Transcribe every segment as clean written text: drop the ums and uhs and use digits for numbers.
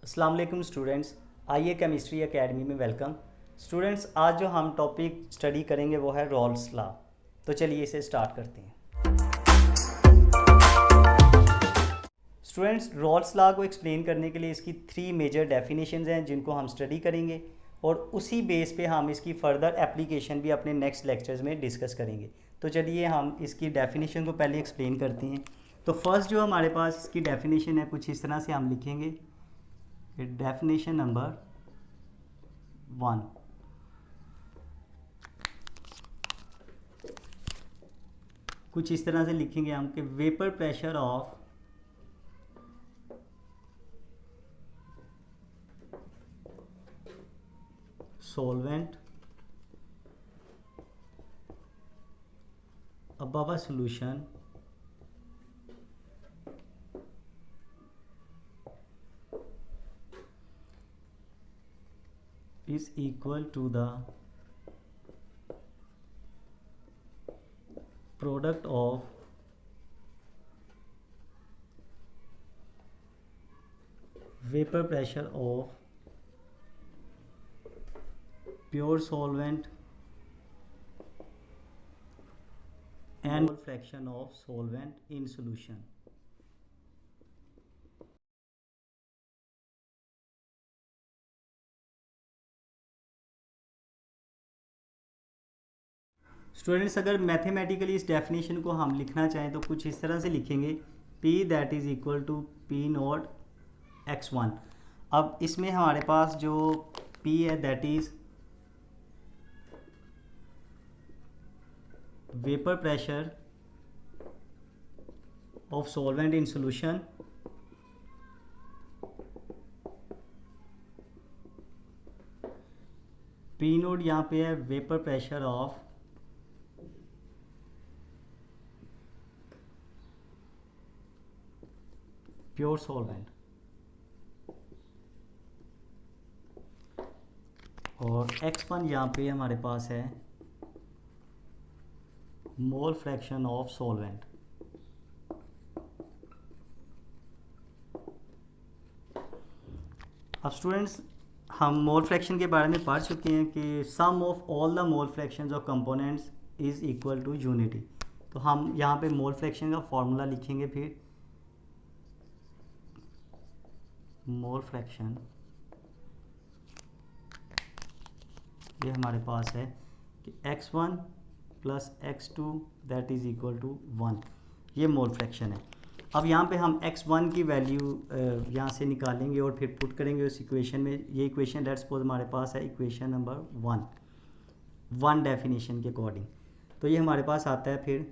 अस्सलाम वालेकुम स्टूडेंट्स, आइए केमिस्ट्री एकेडमी में वेलकम। स्टूडेंट्स, आज जो हम टॉपिक स्टडी करेंगे वो है रॉल्स लॉ। तो चलिए इसे स्टार्ट करते हैं। स्टूडेंट्स, रॉल्स लॉ को एक्सप्लेन करने के लिए इसकी 3 मेजर डेफिनेशंस हैं जिनको हम स्टडी करेंगे और उसी बेस पे हम इसकी फ़र्दर एप्लीकेशन भी अपने नेक्स्ट लेक्चर्स में डिस्कस करेंगे। तो चलिए हम इसकी डेफिनेशन को पहले एक्सप्लेन करते हैं। तो फर्स्ट जो हमारे पास इसकी डेफिनेशन है कुछ इस तरह से हम लिखेंगे। डेफिनेशन नंबर 1, कुछ इस तरह से लिखेंगे हम कि vapour pressure of solvent above a solution is equal to the product of vapor pressure of pure solvent and mole fraction of solvent in solution। Students, अगर मैथमेटिकली इस डेफिनेशन को हम लिखना चाहें तो कुछ इस तरह से लिखेंगे P that is equal to P naught x1। अब इसमें हमारे पास जो P है that is vapour pressure of solvent in solution P naught यहाँ पे है vapour pressure of pure solvent और x1 यहाँ पे हमारे पास है मोल फ्रैक्शन ऑफ सॉल्वेंट। अब स्टूडेंट्स, हम मोल फ्रैक्शन के बारे में पढ़ चुके हैं कि sum of all the mole fractions of components is equal to unity. तो हम यहाँ पे मोल फ्रैक्शन का फॉर्मूला लिखेंगे। फिर मोल फ्रैक्शन ये हमारे पास है कि x1 plus x2 that is equal to 1। ये मोल फ्रैक्शन है। अब यहाँ पे हम x1 की वैल्यू यहाँ से निकालेंगे और फिर पुट करेंगे उस इक्वेशन में। ये इक्वेशन लेट्स सपोज हमारे पास है इक्वेशन नंबर 1 डेफिनेशन के अकॉर्डिंग। तो ये हमारे पास आता है फिर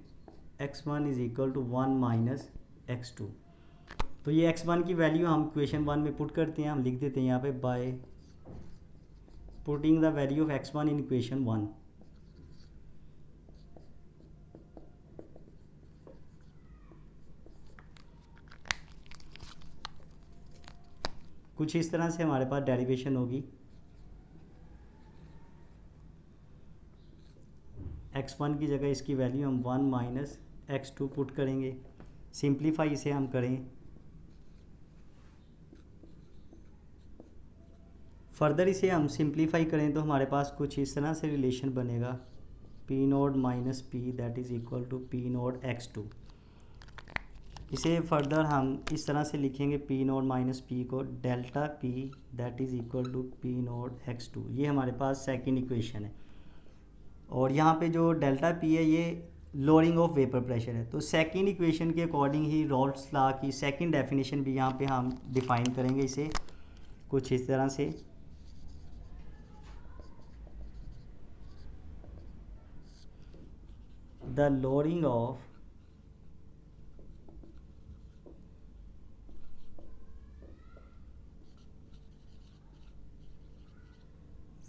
x1 is equal to 1 minus x2। तो ये x1 की वैल्यू हम इक्वेशन 1 में पुट करते हैं। हम लिख देते हैं यहाँ पे by putting the value of x1 in equation 1। कुछ इस तरह से हमारे पास डेरिवेशन होगी। x1 की जगह इसकी वैल्यू हम 1 माइनस x2 पुट करेंगे। सिंप्लीफाई इसे हम करें, फर्दर इसे हम सिंप्लीफाई करें तो हमारे पास कुछ इस तरह से रिलेशन बनेगा P naught minus P that is equal to P naught x2। इसे फर्दर हम इस तरह से लिखेंगे P नोड माइनस P को delta P that is equal to P naught x2। ये हमारे पास सेकंड इक्वेशन है और यहाँ पे जो डेल्टा P है ये लोअरिंग ऑफ वेपर प्रेशर है। तो सेकंड इक्वेशन के अकॉर्डिंग ही रॉल्स लॉ की सेकंड डेफिनेशन भी यहाँ पे हम डिफाइन करेंगे इसे कुछ इस तरह से। The lowering of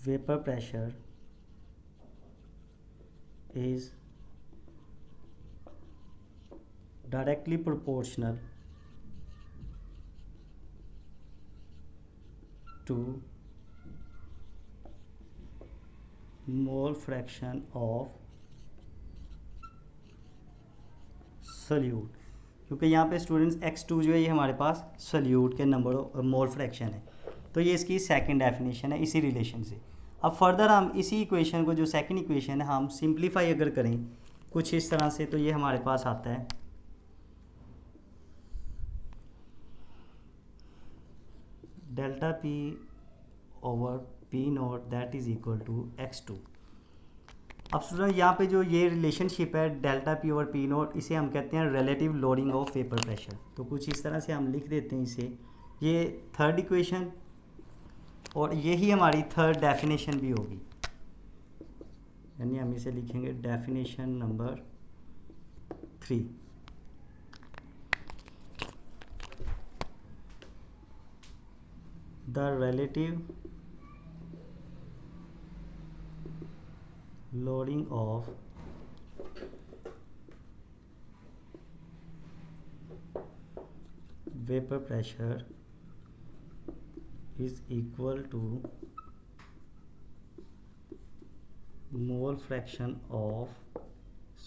vapor pressure is directly proportional to mole fraction of solute। क्योंकि यहाँ पे स्टूडेंट्स x2 जो है ये हमारे पास सल्यूट के नंबर मोल फ्रैक्शन है, तो ये इसकी सेकंड डेफिनेशन है इसी रिलेशन से। अब फर्दर हम इसी इक्वेशन को, जो सेकंड इक्वेशन है, हम सिंप्लीफाई अगर करें कुछ इस तरह से, तो ये हमारे पास आता है delta P over P naught that is equal to x2। अब स्टूडेंट यहाँ पे जो ये रिलेशनशिप है delta P over P naught, इसे हम कहते हैं relative lowering of vapour pressure. तो कुछ इस तरह से हम लिख देते हैं इसे, ये थर्ड इक्वेशन और यही हमारी थर्ड डेफिनेशन भी होगी, यानी हम इसे लिखेंगे definition number 3। The relative loading of vapor pressure is equal to mole fraction of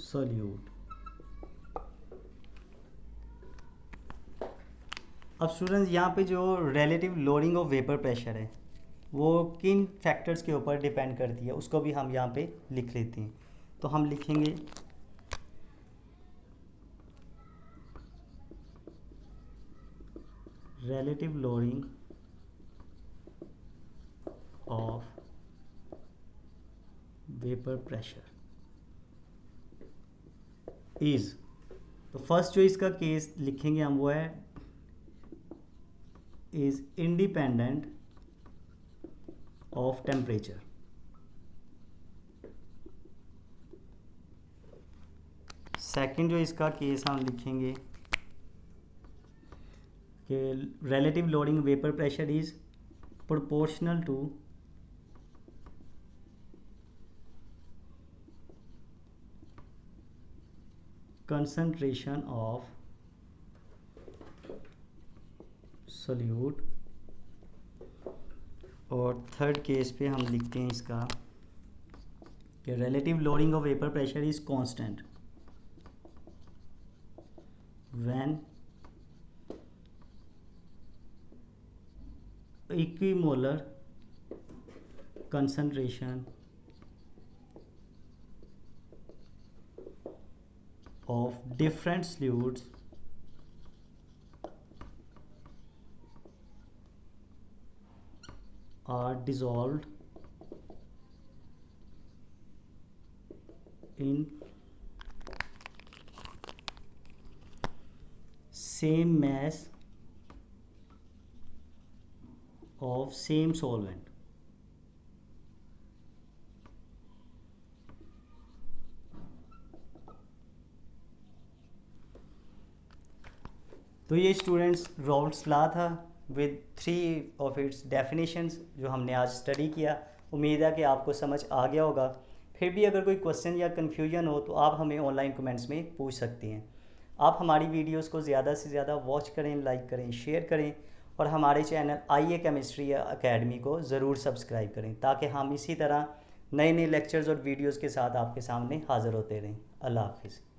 solute। अब स्टूडेंट्स यहाँ पे जो relative lowering of vapour pressure है वो किन फैक्टर्स के ऊपर डिपेंड करती है, उसको भी हम यहाँ पे लिख लेते हैं। तो हम लिखेंगे relative lowering of vapour pressure is, तो फर्स्ट जो इसका केस लिखेंगे हम वो है is independent of temperature. Second जो इसका केस हम लिखेंगे कि relative lowering vapour pressure is proportional to concentration of solute. और थर्ड केस पे हम लिखते हैं इसका कि relative lowering of vapour pressure is constant when equimolar concentration of different solutes are dissolved in same mass of same solvent। तो ये students Raoult's law था विद 3 ऑफ इट्स डेफिनेशंस जो हमने आज स्टडी किया। उम्मीद है कि आपको समझ आ गया होगा। फिर भी अगर कोई क्वेश्चन या कन्फ्यूजन हो तो आप हमें ऑनलाइन कमेंट्स में पूछ सकती हैं। आप हमारी वीडियोस को ज़्यादा से ज़्यादा वॉच करें, लाइक करें, शेयर करें और हमारे चैनल IA केमिस्ट्री अकेडमी को ज़रूर सब्सक्राइब करें ताकि हम इसी तरह नए नए लेक्चर्स और वीडियोज़ के साथ आपके सामने हाज़िर होते रहें। अल्लाह हाफिज़।